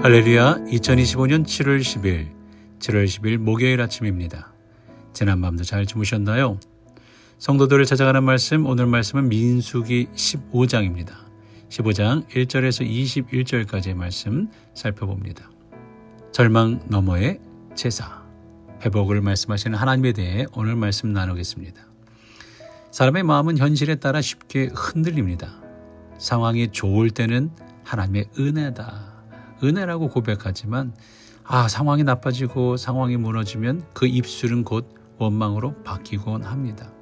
할렐루야, 2025년 7월 10일 목요일 아침입니다. 지난밤도 잘 주무셨나요? 성도들을 찾아가는 말씀, 오늘 말씀은 민수기 15장입니다. 15장 1절에서 21절까지의 말씀 살펴봅니다. 절망 너머의 제사, 회복을 말씀하시는 하나님에 대해 오늘 말씀 나누겠습니다. 사람의 마음은 현실에 따라 쉽게 흔들립니다. 상황이 좋을 때는 하나님의 은혜라고 고백하지만 상황이 나빠지고 상황이 무너지면 그 입술은 곧 원망으로 바뀌곤 합니다.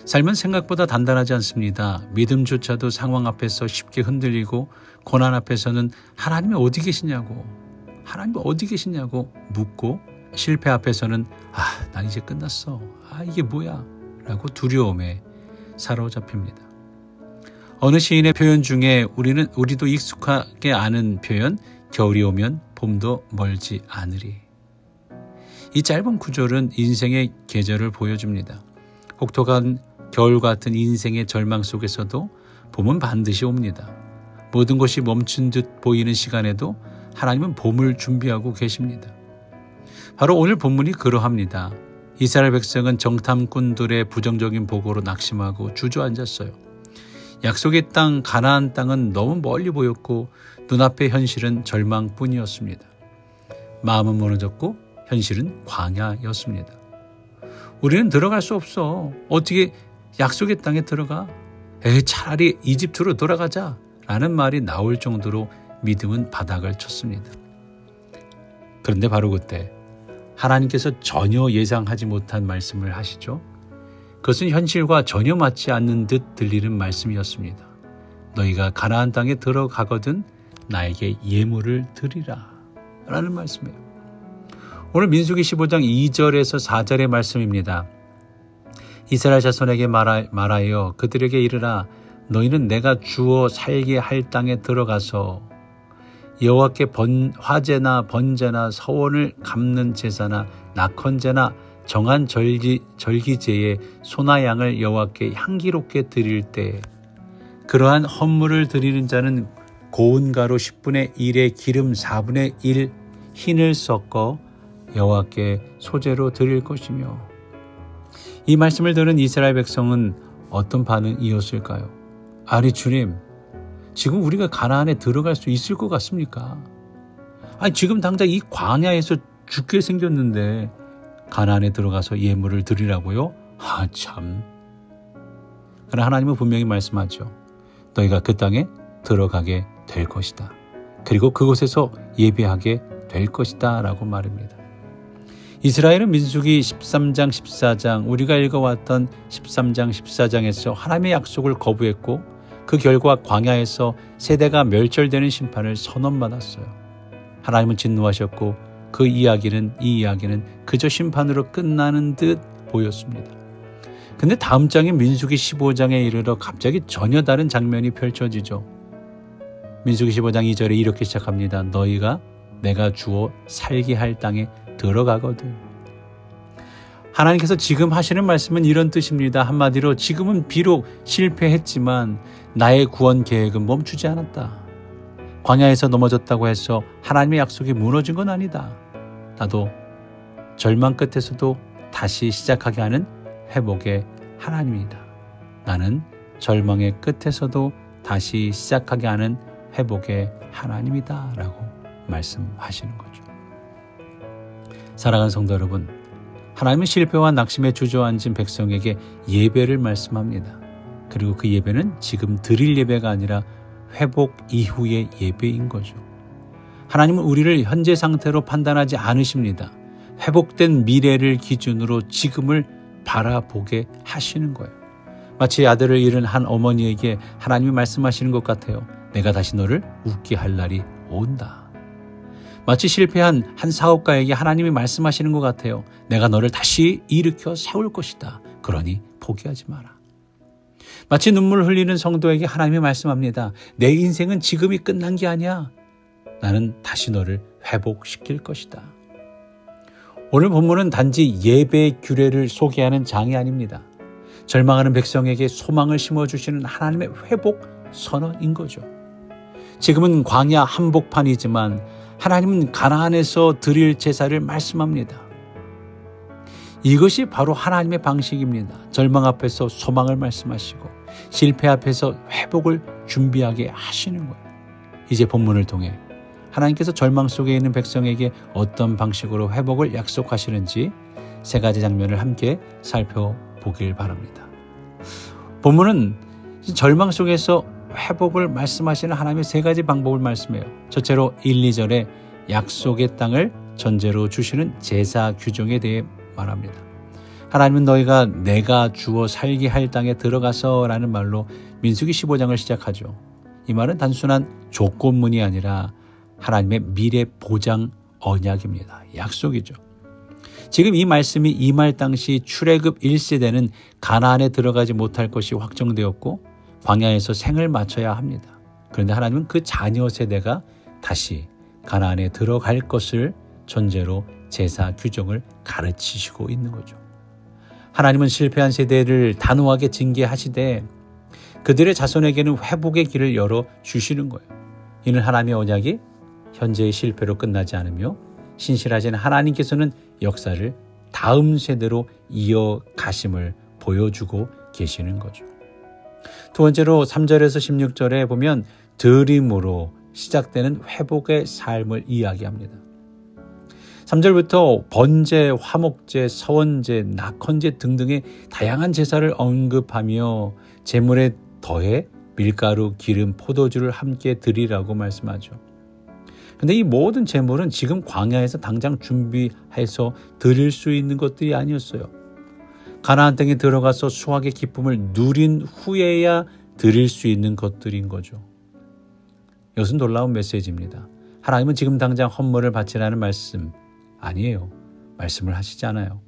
삶은 생각보다 단단하지 않습니다. 믿음조차도 상황 앞에서 쉽게 흔들리고 고난 앞에서는 하나님이 어디 계시냐고 묻고, 실패 앞에서는 난 이제 끝났어, 이게 뭐야 라고 두려움에 사로잡힙니다. 어느 시인의 표현 중에 우리도 익숙하게 아는 표현, 겨울이 오면 봄도 멀지 않으리. 이 짧은 구절은 인생의 계절을 보여줍니다. 혹독한 겨울 같은 인생의 절망 속에서도 봄은 반드시 옵니다. 모든 것이 멈춘 듯 보이는 시간에도 하나님은 봄을 준비하고 계십니다. 바로 오늘 본문이 그러합니다. 이스라엘 백성은 정탐꾼들의 부정적인 보고로 낙심하고 주저앉았어요. 약속의 땅 가나안 땅은 너무 멀리 보였고 눈앞의 현실은 절망뿐이었습니다. 마음은 무너졌고 현실은 광야였습니다. 우리는 들어갈 수 없어. 어떻게 약속의 땅에 들어가? 차라리 이집트로 돌아가자 라는 말이 나올 정도로 믿음은 바닥을 쳤습니다. 그런데 바로 그때 하나님께서 전혀 예상하지 못한 말씀을 하시죠. 그것은 현실과 전혀 맞지 않는 듯 들리는 말씀이었습니다. 너희가 가나안 땅에 들어가거든 나에게 예물을 드리라 라는 말씀이에요. 오늘 민수기 15장 2절에서 4절의 말씀입니다. 이스라엘 자손에게 말하여 그들에게 이르라. 너희는 내가 주어 살게 할 땅에 들어가서 여호와께 화제나 번제나 서원을 갚는 제사나 낙헌제나 정한 절기제에 소나 양을 여호와께 향기롭게 드릴 때 그러한 헌물을 드리는 자는 고운 가루 10분의 1에 기름 4분의 1 흰을 섞어 여호와께 소제로 드릴 것이며. 이 말씀을 들은 이스라엘 백성은 어떤 반응이었을까요? 아니 주님, 지금 우리가 가나안에 들어갈 수 있을 것 같습니까? 지금 당장 이 광야에서 죽게 생겼는데 가나안에 들어가서 예물을 드리라고요? 참. 그러나 하나님은 분명히 말씀하죠. 너희가 그 땅에 들어가게 될 것이다. 그리고 그곳에서 예배하게 될 것이다 라고 말합니다. 이스라엘은 민수기 13장 14장 우리가 읽어왔던 13장 14장에서 하나님의 약속을 거부했고 그 결과 광야에서 세대가 멸절되는 심판을 선언받았어요. 하나님은 진노하셨고 이 이야기는 그저 심판으로 끝나는 듯 보였습니다. 근데 다음 장인 민수기 15장에 이르러 갑자기 전혀 다른 장면이 펼쳐지죠. 민수기 15장 2절에 이렇게 시작합니다. 너희가 내가 주어 살게 할 땅에 들어가거든. 하나님께서 지금 하시는 말씀은 이런 뜻입니다. 한마디로 지금은 비록 실패했지만 나의 구원 계획은 멈추지 않았다. 광야에서 넘어졌다고 해서 하나님의 약속이 무너진 건 아니다. 나도 절망 끝에서도 다시 시작하게 하는 회복의 하나님이다. 나는 절망의 끝에서도 다시 시작하게 하는 회복의 하나님이다 라고 말씀하시는 거죠. 사랑하는 성도 여러분, 하나님은 실패와 낙심에 주저앉은 백성에게 예배를 말씀합니다. 그리고 그 예배는 지금 드릴 예배가 아니라 회복 이후의 예배인 거죠. 하나님은 우리를 현재 상태로 판단하지 않으십니다. 회복된 미래를 기준으로 지금을 바라보게 하시는 거예요. 마치 아들을 잃은 한 어머니에게 하나님이 말씀하시는 것 같아요. 내가 다시 너를 웃게 할 날이 온다. 마치 실패한 한 사업가에게 하나님이 말씀하시는 것 같아요. 내가 너를 다시 일으켜 세울 것이다. 그러니 포기하지 마라. 마치 눈물 흘리는 성도에게 하나님이 말씀합니다. 내 인생은 지금이 끝난 게 아니야. 나는 다시 너를 회복시킬 것이다. 오늘 본문은 단지 예배의 규례를 소개하는 장이 아닙니다. 절망하는 백성에게 소망을 심어주시는 하나님의 회복 선언인 거죠. 지금은 광야 한복판이지만 하나님은 가나안에서 드릴 제사를 말씀합니다. 이것이 바로 하나님의 방식입니다. 절망 앞에서 소망을 말씀하시고 실패 앞에서 회복을 준비하게 하시는 거예요. 이제 본문을 통해 하나님께서 절망 속에 있는 백성에게 어떤 방식으로 회복을 약속하시는지 세 가지 장면을 함께 살펴보길 바랍니다. 본문은 절망 속에서 회복을 말씀하시는 하나님의 세 가지 방법을 말씀해요. 첫째로 1, 2절에 약속의 땅을 전제로 주시는 제사 규정에 대해 말합니다. 하나님은 너희가 내가 주어 살게 할 땅에 들어가서 라는 말로 민수기 15장을 시작하죠. 이 말은 단순한 조건문이 아니라 하나님의 미래 보장 언약입니다. 약속이죠. 지금 이 말씀이 임할 당시 출애굽 1세대는 가나안에 들어가지 못할 것이 확정되었고 광야에서 생을 마쳐야 합니다. 그런데 하나님은 그 자녀 세대가 다시 가나안에 들어갈 것을 전제로 제사 규정을 가르치시고 있는 거죠. 하나님은 실패한 세대를 단호하게 징계하시되 그들의 자손에게는 회복의 길을 열어 주시는 거예요. 이는 하나님의 언약이 현재의 실패로 끝나지 않으며 신실하신 하나님께서는 역사를 다음 세대로 이어가심을 보여주고 계시는 거죠. 두 번째로 3절에서 16절에 보면 드림으로 시작되는 회복의 삶을 이야기합니다. 3절부터 번제, 화목제, 서원제, 낙헌제 등등의 다양한 제사를 언급하며 제물에 더해 밀가루, 기름, 포도주를 함께 드리라고 말씀하죠. 그런데 이 모든 제물은 지금 광야에서 당장 준비해서 드릴 수 있는 것들이 아니었어요. 가나안 땅에 들어가서 수확의 기쁨을 누린 후에야 드릴 수 있는 것들인 거죠. 이것은 놀라운 메시지입니다. 하나님은 지금 당장 헌물을 바치라는 말씀 아니에요. 말씀을 하시지 않아요.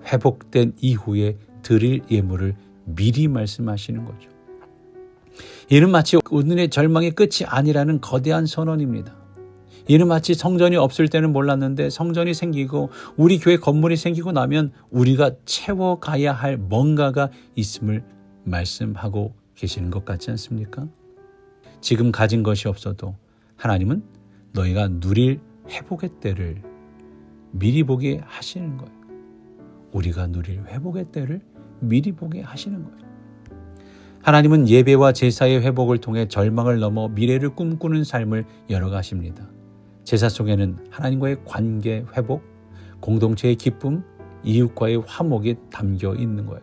회복된 이후에 드릴 예물을 미리 말씀하시는 거죠. 이는 마치 오늘의 절망의 끝이 아니라는 거대한 선언입니다. 이는 마치 성전이 없을 때는 몰랐는데 성전이 생기고 우리 교회 건물이 생기고 나면 우리가 채워가야 할 뭔가가 있음을 말씀하고 계시는 것 같지 않습니까? 지금 가진 것이 없어도 하나님은 너희가 누릴 회복의 때를 미리 보게 하시는 거예요. 우리가 누릴 회복의 때를 미리 보게 하시는 거예요. 하나님은 예배와 제사의 회복을 통해 절망을 넘어 미래를 꿈꾸는 삶을 열어가십니다. 제사 속에는 하나님과의 관계 회복, 공동체의 기쁨, 이웃과의 화목이 담겨 있는 거예요.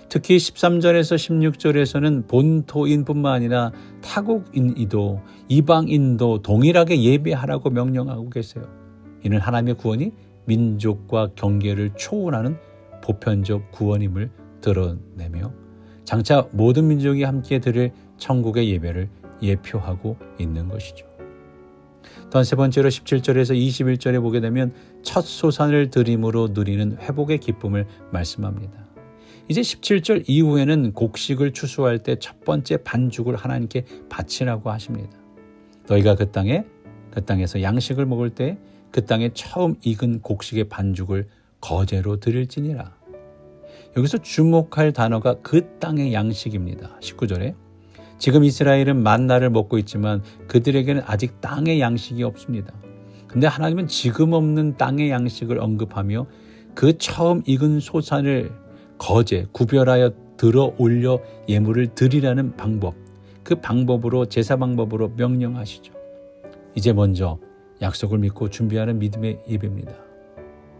특히 13절에서 16절에서는 본토인뿐만 아니라 타국인이도 이방인도 동일하게 예배하라고 명령하고 계세요. 이는 하나님의 구원이 민족과 경계를 초월하는 보편적 구원임을 드러내며 장차 모든 민족이 함께 드릴 천국의 예배를 예표하고 있는 것이죠. 또한 세 번째로 17절에서 21절에 보게 되면 첫 소산을 드림으로 누리는 회복의 기쁨을 말씀합니다. 이제 17절 이후에는 곡식을 추수할 때 첫 번째 반죽을 하나님께 바치라고 하십니다. 너희가 그 땅에서 양식을 먹을 때 그 땅에 처음 익은 곡식의 반죽을 거제로 드릴지니라. 여기서 주목할 단어가 그 땅의 양식입니다. 19절에 지금 이스라엘은 만나를 먹고 있지만 그들에게는 아직 땅의 양식이 없습니다. 근데 하나님은 지금 없는 땅의 양식을 언급하며 그 처음 익은 소산을 거제, 구별하여 들어 올려 예물을 드리라는 방법, 그 방법으로 제사 방법으로 명령하시죠. 이제 먼저 약속을 믿고 준비하는 믿음의 예배입니다.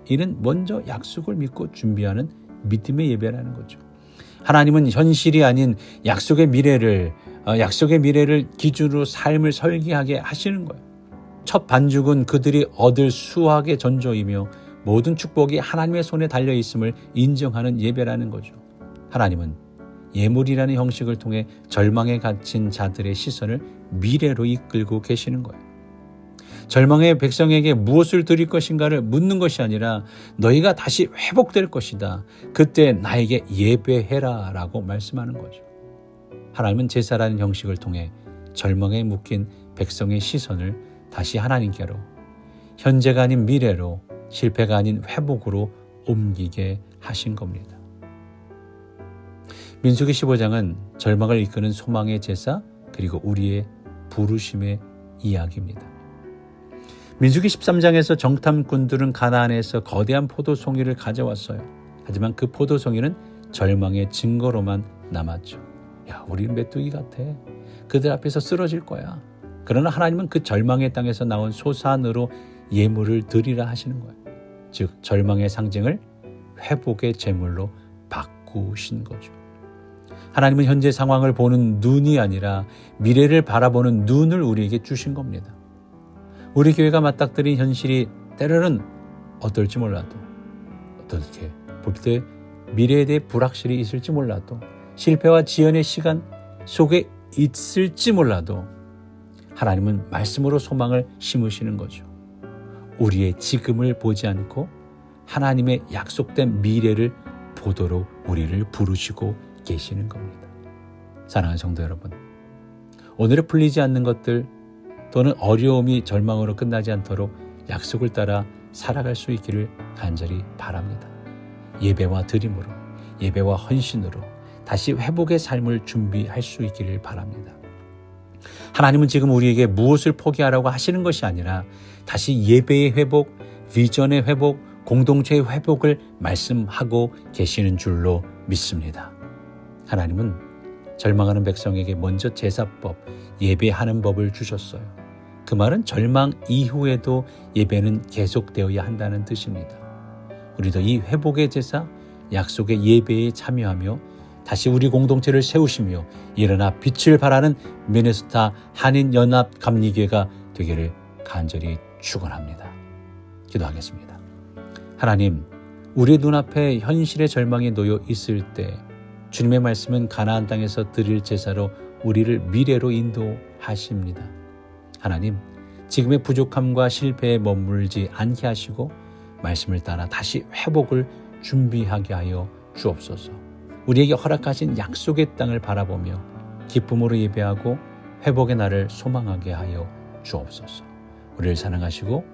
이는 먼저 약속을 믿고 준비하는 믿음의 예배라는 거죠. 하나님은 현실이 아닌 약속의 미래를 기준으로 삶을 설계하게 하시는 거예요. 첫 반죽은 그들이 얻을 수확의 전조이며 모든 축복이 하나님의 손에 달려 있음을 인정하는 예배라는 거죠. 하나님은 예물이라는 형식을 통해 절망에 갇힌 자들의 시선을 미래로 이끌고 계시는 거예요. 절망의 백성에게 무엇을 드릴 것인가를 묻는 것이 아니라 너희가 다시 회복될 것이다. 그때 나에게 예배해라 라고 말씀하는 거죠. 하나님은 제사라는 형식을 통해 절망에 묶인 백성의 시선을 다시 하나님께로, 현재가 아닌 미래로, 실패가 아닌 회복으로 옮기게 하신 겁니다. 민수기 15장은 절망을 이끄는 소망의 제사 그리고 우리의 부르심의 이야기입니다. 민수기 13장에서 정탐꾼들은 가나안에서 거대한 포도송이를 가져왔어요. 하지만 그 포도송이는 절망의 증거로만 남았죠. 야, 우리는 메뚜기 같아. 그들 앞에서 쓰러질 거야. 그러나 하나님은 그 절망의 땅에서 나온 소산으로 예물을 드리라 하시는 거예요. 즉 절망의 상징을 회복의 제물로 바꾸신 거죠. 하나님은 현재 상황을 보는 눈이 아니라 미래를 바라보는 눈을 우리에게 주신 겁니다. 우리 교회가 맞닥뜨린 현실이 때로는 어떨지 몰라도, 어떻게 볼 때 미래에 대해 불확실이 있을지 몰라도, 실패와 지연의 시간 속에 있을지 몰라도 하나님은 말씀으로 소망을 심으시는 거죠. 우리의 지금을 보지 않고 하나님의 약속된 미래를 보도록 우리를 부르시고 계시는 겁니다. 사랑하는 성도 여러분, 오늘의 풀리지 않는 것들 또는 어려움이 절망으로 끝나지 않도록 약속을 따라 살아갈 수 있기를 간절히 바랍니다. 예배와 드림으로, 예배와 헌신으로 다시 회복의 삶을 준비할 수 있기를 바랍니다. 하나님은 지금 우리에게 무엇을 포기하라고 하시는 것이 아니라 다시 예배의 회복, 비전의 회복, 공동체의 회복을 말씀하고 계시는 줄로 믿습니다. 하나님은 절망하는 백성에게 먼저 제사법, 예배하는 법을 주셨어요. 그 말은 절망 이후에도 예배는 계속되어야 한다는 뜻입니다. 우리도 이 회복의 제사, 약속의 예배에 참여하며 다시 우리 공동체를 세우시며 일어나 빛을 발하는 미네소타 한인연합감리교회가 되기를 간절히 축원합니다. 기도하겠습니다. 하나님, 우리 눈앞에 현실의 절망에 놓여 있을 때 주님의 말씀은 가나안 땅에서 드릴 제사로 우리를 미래로 인도하십니다. 하나님, 지금의 부족함과 실패에 머물지 않게 하시고 말씀을 따라 다시 회복을 준비하게 하여 주옵소서. 우리에게 허락하신 약속의 땅을 바라보며 기쁨으로 예배하고 회복의 날을 소망하게 하여 주옵소서. 우리를 사랑하시고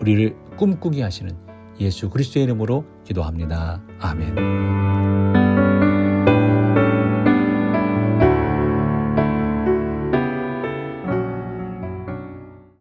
우리를 꿈꾸게 하시는 예수 그리스도의 이름으로 기도합니다. 아멘.